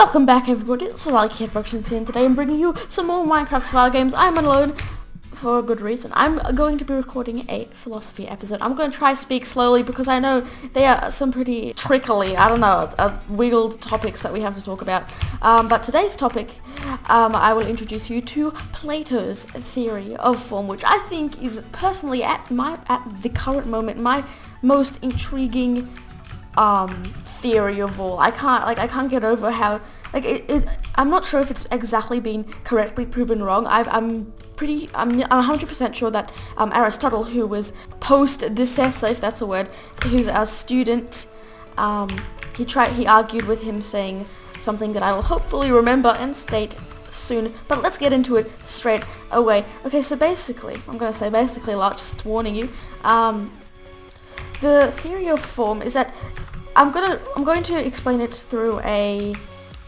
Welcome back everybody, this is iGeeketteTheWoman here, and today I'm bringing you some more Minecraft survival games. I'm alone for a good reason. I'm going to be recording a philosophy episode. I'm going to try to speak slowly because I know there are some pretty trickly, wiggled topics that we have to talk about. But today's topic, I will introduce you to Plato's theory of form, which I think is personally at the current moment my most intriguing theory of all. I can't get over how I'm not sure if it's exactly been correctly proven wrong. I'm 100% sure that Aristotle, who was post-decessor, if that's a word, who's our student, he argued with him, saying something that I will hopefully remember and state soon. But let's get into it straight away. Okay, so basically, I'm going to say basically a lot, just warning you. The theory of form is that I'm going to explain it through a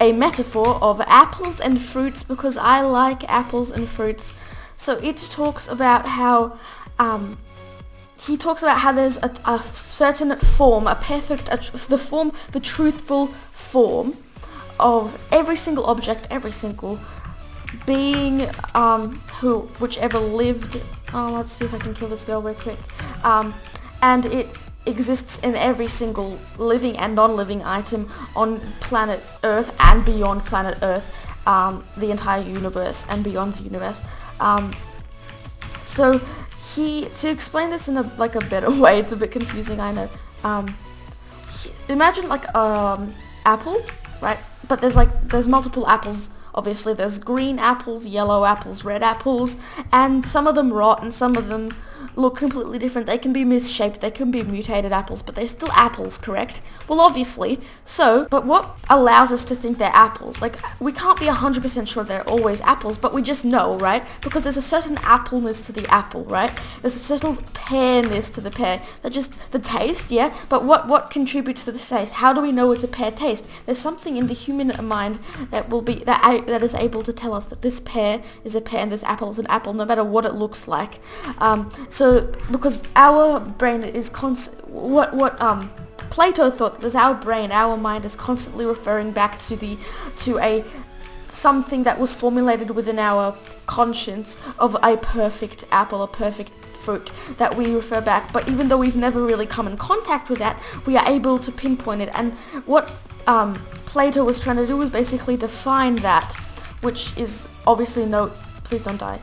metaphor of apples and fruits, because I like apples and fruits. So it talks about how there's a certain form, the truthful form of every single object, every single being, whichever lived. Let's see if I can kill this girl real quick. And it exists in every single living and non-living item on planet Earth and beyond planet Earth, the entire universe and beyond the universe. So to explain this in a better way, it's a bit confusing, I know. Imagine apple, right? But there's multiple apples. Obviously, there's green apples, yellow apples, red apples, and some of them rot and some of them look completely different. They can be misshaped, they can be mutated apples, but they're still apples, correct? Well, obviously. So, but what allows us to think they're apples? We can't be 100% sure they're always apples, but we just know, right? Because there's a certain appleness to the apple, right? There's a certain pearness to the pear. Just the taste, yeah? But what contributes to the taste? How do we know it's a pear taste? There's something in the human mind that is able to tell us that this pear is a pear and this apple is an apple, no matter what it looks like. So because our brain is Plato thought that our mind is constantly referring back to something that was formulated within our conscience of a perfect apple, a perfect fruit that we refer back. But even though we've never really come in contact with that, we are able to pinpoint it. And what Plato was trying to do was basically define that, which is obviously please don't die.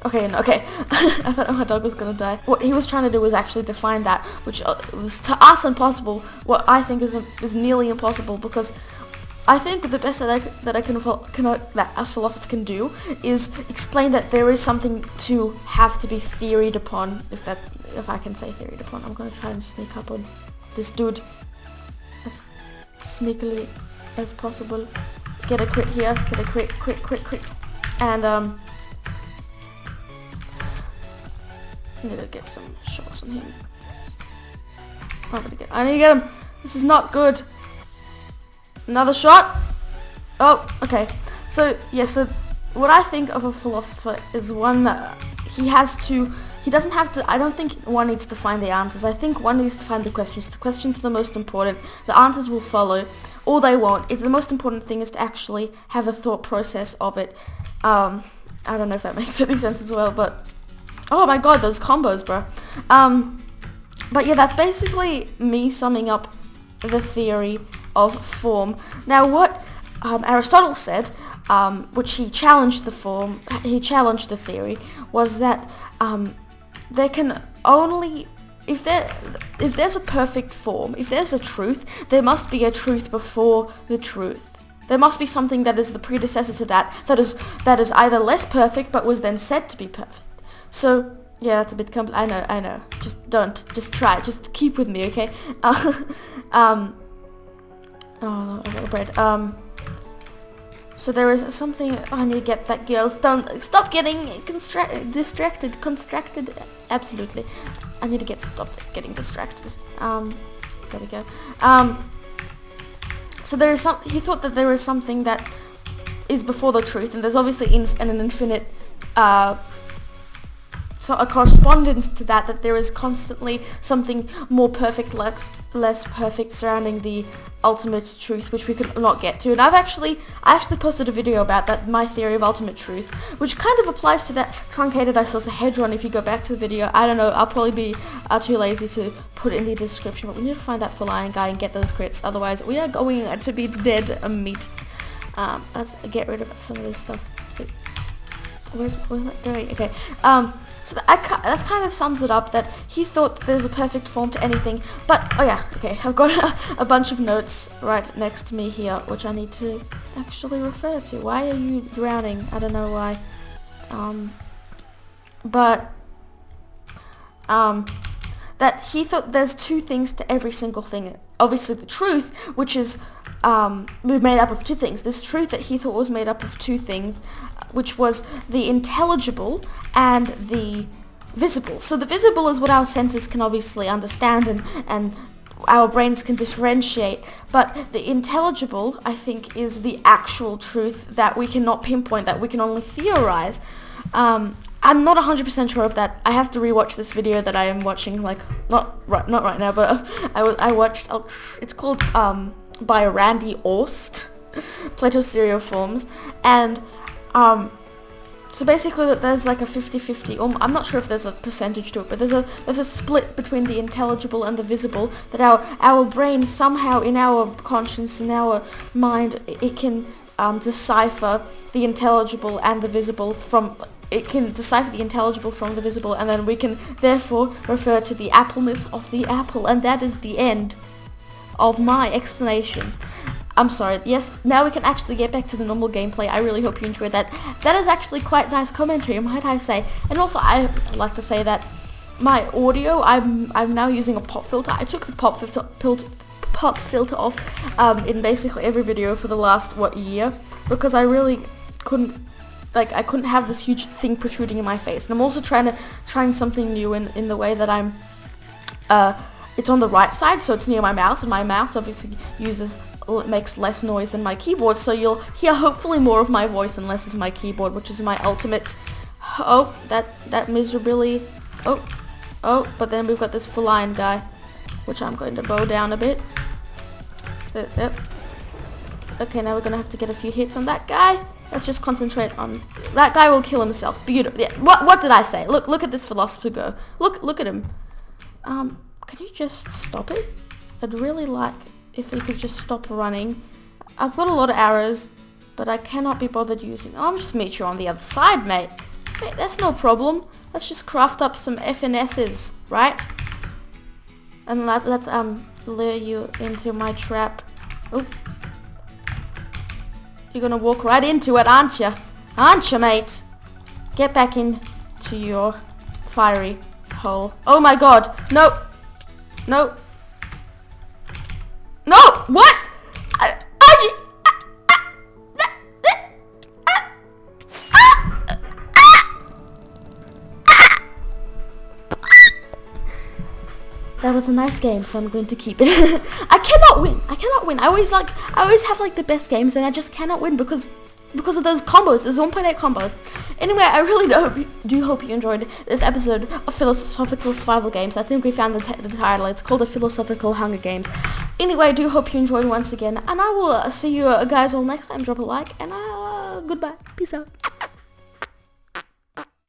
Okay. I thought my dog was gonna die. What he was trying to do was actually define that, which was to us impossible. What I think is nearly impossible, because I think the best that a philosopher can do is explain that there is something to be theoried upon. If I can say theoried upon, I'm gonna try and sneak up on this dude as sneakily as possible. Get a crit here. Get a crit. And I need to get some shots on him. I need to get him. This is not good. Another shot. Oh, okay. So yeah. So what I think of a philosopher is one that he doesn't have to. I don't think one needs to find the answers. I think one needs to find the questions. The questions are the most important. The answers will follow, or they won't. If the most important thing is to actually have a thought process of it. I don't know if that makes any sense as well, but oh my god, those combos, bro. But yeah, that's basically me summing up the theory of form. Now, what Aristotle said, which he challenged the theory, was that there can only, if there's a perfect form, if there's a truth, there must be a truth before the truth. There must be something that is the predecessor to that is either less perfect but was then said to be perfect. So yeah, that's a bit I know. Just try. Just keep with me, okay? Oh, I got bread. So there is something. I need to get that girl. Stop getting distracted. Absolutely. I need to stop getting distracted. There we go. So there is he thought that there is something that is before the truth, and there's obviously an infinite a correspondence to that there is constantly something more perfect, less perfect surrounding the ultimate truth, which we could not get to. And I actually posted a video about that, my theory of ultimate truth, which kind of applies to that truncated icosahedron. If you go back to the video, I don't know, I'll probably be too lazy to put it in the description, but we need to find that full iron guy and get those crits, otherwise we are going to be dead meat. Let's get rid of some of this stuff. Where's that going? Okay. So that kind of sums it up, that he thought there's a perfect form to anything. But, oh yeah, okay, I've got a bunch of notes right next to me here, which I need to actually refer to. Why are you drowning? I don't know why. That he thought there's two things to every single thing. Obviously the truth, which is made up of two things. This truth that he thought was made up of two things, which was the intelligible and the visible. So the visible is what our senses can obviously understand and our brains can differentiate, but the intelligible, I think, is the actual truth that we cannot pinpoint, that we can only theorize. I'm not 100% sure of that. I have to rewatch this video that I am watching, like, not right now, but I watched, it's called by Randy Orst, Plato's Theory of Forms, and so basically that there's like a 50-50, I'm not sure if there's a percentage to it, but there's a split between the intelligible and the visible, that our brain somehow, in our conscience, in our mind, it can decipher the intelligible and the visible from, it can decipher the intelligible from the visible, and then we can therefore refer to the appleness of the apple, and that is the end of my explanation. I'm sorry, yes, now we can actually get back to the normal gameplay. I really hope you enjoyed that. That is actually quite nice commentary, might I say. And also, I'd like to say that my audio, I'm now using a pop filter. I took the pop filter off in basically every video for the last, year, because I really couldn't, I couldn't have this huge thing protruding in my face. And I'm also trying something new in the way that I'm, it's on the right side, so it's near my mouse, and my mouse obviously makes less noise than my keyboard, so you'll hear hopefully more of my voice and less of my keyboard, which is my ultimate, that miserably, but then we've got this full iron guy, which I'm going to bow down a bit. Okay, now we're gonna have to get a few hits on that guy. Let's just concentrate on, that guy will kill himself. Beautiful. Yeah. What did I say? Look at this philosopher go. Look at him. Can you just stop it? I'd really like if he could just stop running. I've got a lot of arrows, but I cannot be bothered using. I'll just meet you on the other side, mate. Hey, that's no problem. Let's just craft up some FNSs, right? And let's lure you into my trap. Oh, you're gonna walk right into it, aren't you? Aren't you, mate? Get back into your fiery hole. Oh my god! No! No! No! What? That was a nice game, so I'm going to keep it. I cannot win. I always have like the best games, and I just cannot win because of those combos, those 1.8 combos. Anyway, I really do hope you enjoyed this episode of Philosophical Survival Games. I think we found the title. It's called the Philosophical Hunger Games. Anyway, I do hope you enjoyed once again, and I will see you guys all next time. Drop a like, and goodbye. Peace out.